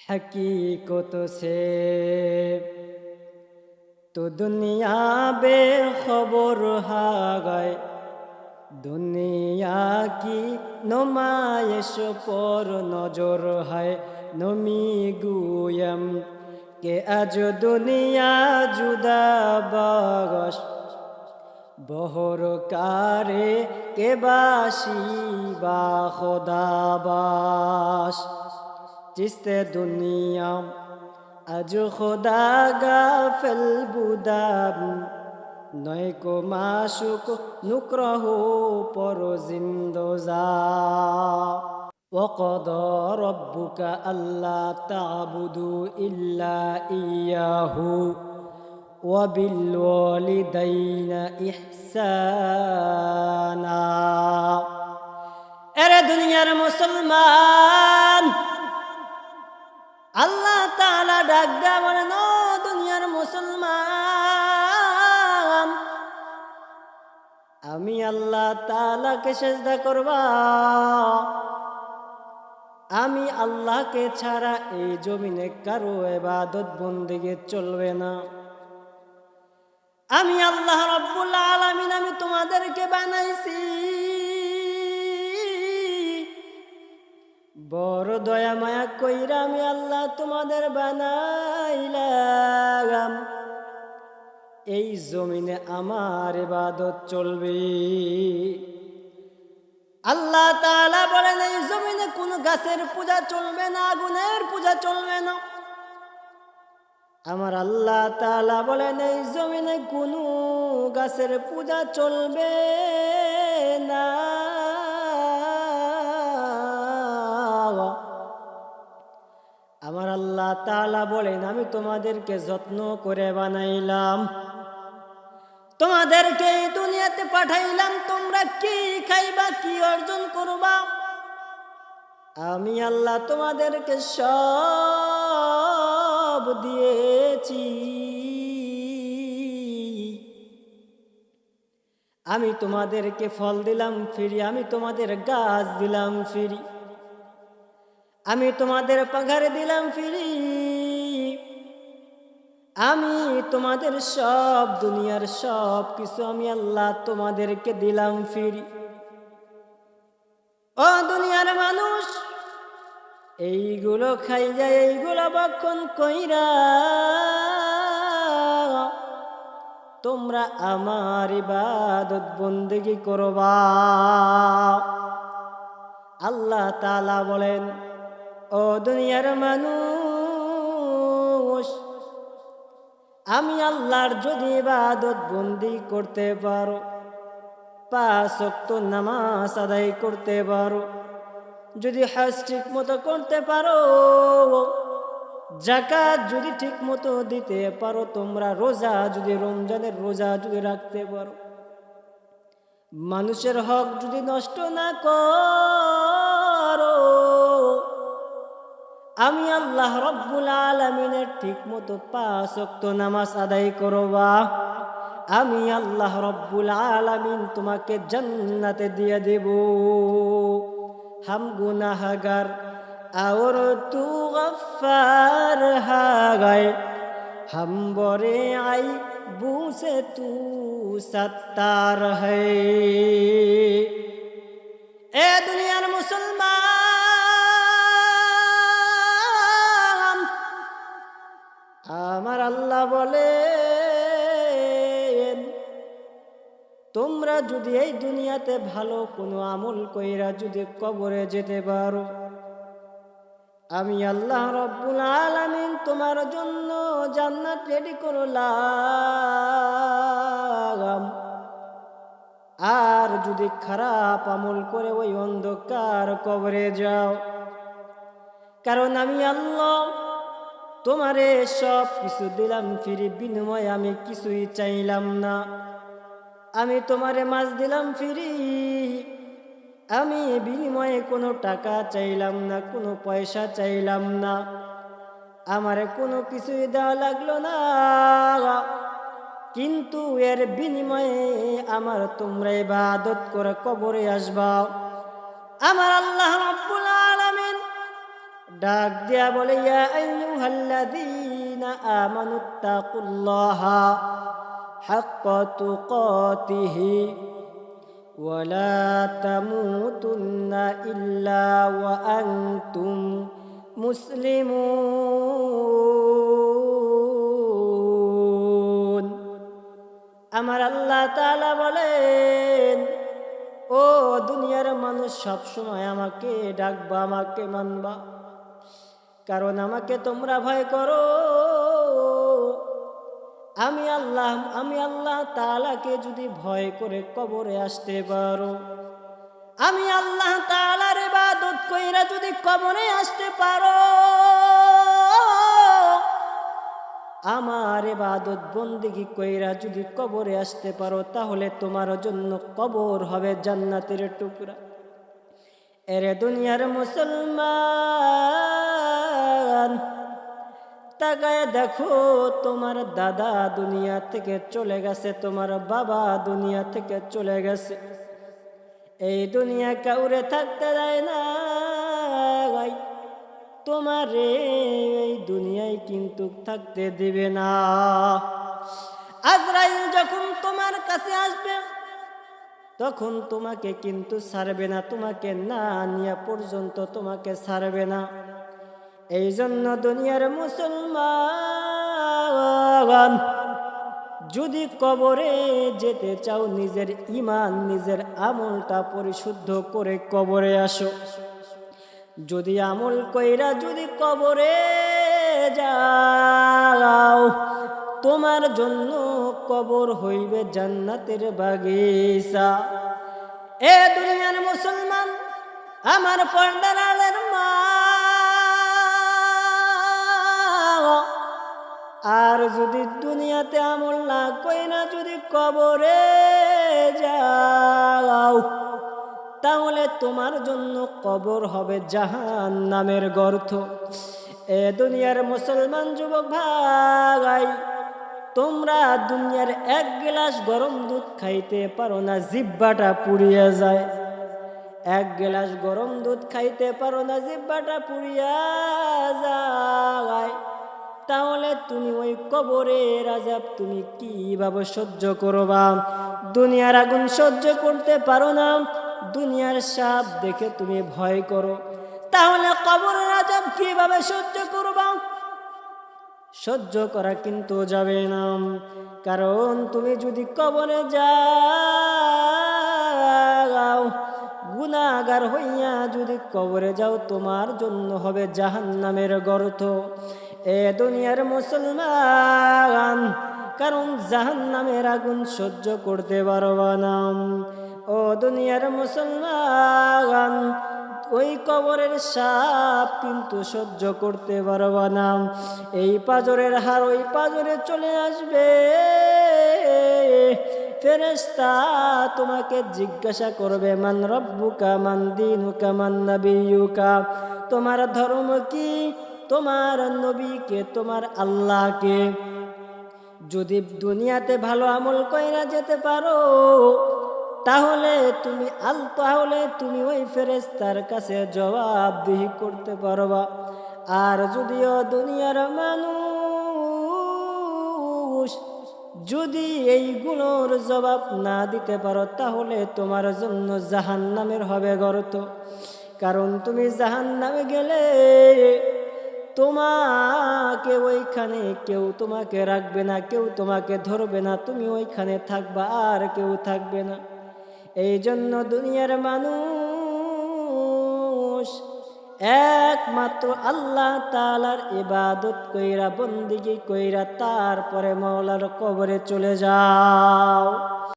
हकीकत से तो दुनिया बेखबर हा गए दुनिया की नुमाइश पर नजर है नमी गुयम के आज दुनिया जुदा बागश बहर कारे के बाशी बा खुदाबाश जिसते दुनिया आज खुदा गाफिल बुदाब नय को माशुक नुक्रहो पर जिंदोजा वक़दा रब्बुका अल्ला ताबुदू इल्ला इय्याहु वबिलवालिदैन इहसाना। एरे दुनियार मुसलमान अल्लाह ताला डाक देया बोलेन ओ दुनियार मुसलमान आमी अल्लाह ताला के सेजदा करबा आमी अल्लाह के छाड़ा ए जमीने कारो इबादत बंदेगी चलबे ना। आमी अल्लाह रब्बुल आलामीन आमी तुम्हादेरके बानाइছি বড় দয়া মায়া কইরা আমি আল্লাহ তোমাদের বানাইলাম এই জমিনে আমার ইবাদত চলবে। আল্লাহ তাআলা বলেন এই জমিনে কোনো গাছের পূজা চলবে না আগুনের পূজা চলবে না। আমার আল্লাহ তাআলা বলেন এই জমিনে কোনো গাছের পূজা চলবে না। আমার আল্লাহ তাআলা বলেন আমি তোমাদেরকে যত্ন করে বানাইলাম তোমাদেরকে এই দুনিয়াতে পাঠাইলাম তোমরা কি খাইবা কি অর্জন করবা আমি আল্লাহ তোমাদেরকে সব দিয়েছি। আমি তোমাদেরকে ফল দিলাম ফ্রি আমি তোমাদের গাছ দিলাম ফ্রি আমি তোমাদের পাখার দিলাম ফ্রি আমি তোমাদের সব দুনিয়ার সব কিছু আমি আল্লাহ তোমাদেরকে দিলাম ফ্রি। ও দুনিয়ার মানুষ এইগুলো খাই যায় এইগুলো ভক্ষণ কইরা তোমরা আমার ইবাদত বন্দেগী করবা। আল্লাহ তাআলা বলেন ও দুনিয়ার মানুষ আমি আল্লাহর যদি ইবাদত বন্দি করতে পারো 5 ওয়াক্ত নামাজ আদায় করতে পারো যদি হজ ঠিক মতো করতে পারো যাকাত যদি ঠিক মতো দিতে পারো তোমরা রোজা যদি রমজানের রোজা যদি রাখতে পারো মানুষের হক যদি নষ্ট না করো আমি আল্লাহ রব্বুল আলামিনের ঠিক মতো 5 ওয়াক্ত নামাজ আদায় করবা আমি আল্লাহ রব্বুল আলামিন তোমাকে জান্নাতে দিয়ে দেব। हम गुनाहगार और तू गफ्फार हा गए हम बरे आई बू से तू सत्तार है। ए दुनियार मुसलमान আমার আল্লাহ বলে তোমরা যদি এই দুনিয়াতে ভালো কোনো আমল কইরা যদি কবরে যেতে পারো আমি আল্লাহ রব্বুল আলামিন তোমার জন্য জান্নাত রেডি করলাম। আর যদি খারাপ আমল করে ওই অন্ধকার কবরে যাও কারণ আমি আল্লাহ তোমারে সব কিছু দিলাম ফ্রি বিনিময়ে আমি কিছুই চাইলাম না আমি তোমারে মাছ দিলাম ফ্রি আমি বিনিময়ে কোনো টাকা চাইলাম না কোনো পয়সা চাইলাম না আমারে কোনো কিছুই দেওয়া লাগলো না কিন্তু এর বিনিময়ে আমার তোমরা ইবাদত করে কবরে আসবা। আমার আল্লাহ রাব্বুল আলামিন ডাক দিয়া বলে, ইয়া আইয়ুহাল্লাযীনা আমানুত্তাকুল্লাহা হাক্কা তুকাতিহি ওয়া লা তামুতুন্না ইল্লা ওয়া আনতুম মুসলিমুন। আমার আল্লাহ তাআলা বলেন, ও দুনিয়ার মানুষ, সবসময় আমাকে ডাকবা, আমাকে মানবা, কারণ আমাকে তোমরা ভয় করো। আমি আল্লাহ তাআলাকে যদি ভয় করে কবরে আসতে পারো, আমি আল্লাহ তাআলার ইবাদত কইরা যদি কবরে আসতে পারো, আমার ইবাদত বন্দেগী কইরা যদি কবরে আসতে পারো, তাহলে তোমার জন্য কবর হবে জান্নাতের টুকরা। এরে দুনিয়ার মুসলমান, তাকায় দেখো, তোমার দাদা দুনিয়া থেকে চলে গেছে, তোমার বাবা দুনিয়া থেকে চলে গেছে। এই দুনিয়া কাউরে থাকতে দেয় না। তোমারে এই দুনিয়ায় কিন্তু থাকতে দিবে না। আজরাইল যখন তোমার কাছে আসবে, তখন তোমাকে কিন্তু ছাড়বে না, তোমাকে না নিয়ে পর্যন্ত তোমাকে ছাড়বে না। এই জন্য দুনিয়ার মুসলমান, যদি কবরে যেতে চাও, নিজের ঈমান, নিজের আমলটা পরিশুদ্ধ করে কবরে আসো। যদি আমল কইরা যদি কবরে যাও, তোমার জন্য কবর হইবে জান্নাতের বাগিচা। এ দুনিয়ার মুসলমান, আমার পর্দার আলের মা, আর যদি দুনিয়াতে আমল না কইরা যদি কবরে যাও, তাহলে তোমার জন্য কবর হবে জাহান্নামের গর্ত। এ দুনিয়ার মুসলমান যুবক ভাই, তোমরা দুনিয়ার এক গ্লাস গরম দুধ খাইতে পারো না, জিহ্বাটা পুড়িয়া যায়। এক গ্লাস গরম দুধ খাইতে পারো না, জিহ্বাটা পুড়িয়া যায়। তাহলে তুমি ওই কবরের আযাব তুমি কিভাবে সহ্য করবা? দুনিয়ার আগুন সহ্য করতে পারো না, দুনিয়ার সাপ দেখে তুমি ভয় করো, তাহলে কবরের আযাব কিভাবে সহ্য করবা? সহ্য করা কিন্তু যাবে না। কারণ তুমি যদি কবরে যাও, গুনাহগার হইয়া যদি কবরে যাও, তোমার জন্য হবে জাহান্নামের গর্ত। এ দুনিয়ার মুসলমান, কারণ জাহান্নামের আগুন সহ্য করতে পারবা না। ও দুনিয়ার মুসলমান, ওই কবরের সাপ কিন্তু সহ্য করতে পারবা না। এই পাজরের হাড় ওই পাজরে চলে আসবে। ফেরেশতা তোমাকে জিজ্ঞাসা করবে, মান রব্বুকা, মান দীনুকা, মান নাবিয়ুকা, তোমার ধর্ম কি, তোমার নবীকে, তোমার আল্লাহকে। যদি দুনিয়াতে ভালো আমল কইরা যেতে পারো, তাহলে তুমি ওই ফেরেশতার কাছে জবাবদিহি করতে পারবা। আর যদিও দুনিয়ার মানুষ যদি এইগুলোর জবাব না দিতে পারো, তাহলে তোমার জন্য জাহান্নামের হবে গর্ত। কারণ তুমি জাহান্নামে গেলে তোমাকে ওইখানে কেউ তোমাকে রাখবে না, কেউ তোমাকে ধরবে না, তুমি ওইখানে থাকবা, আর কেউ থাকবে না। এই জন্য দুনিয়ার মানুষ একমাত্র আল্লাহ তাআলার ইবাদত কইরা, বন্দেগী কইরা, তারপরে মাওলার কবরে চলে যাও।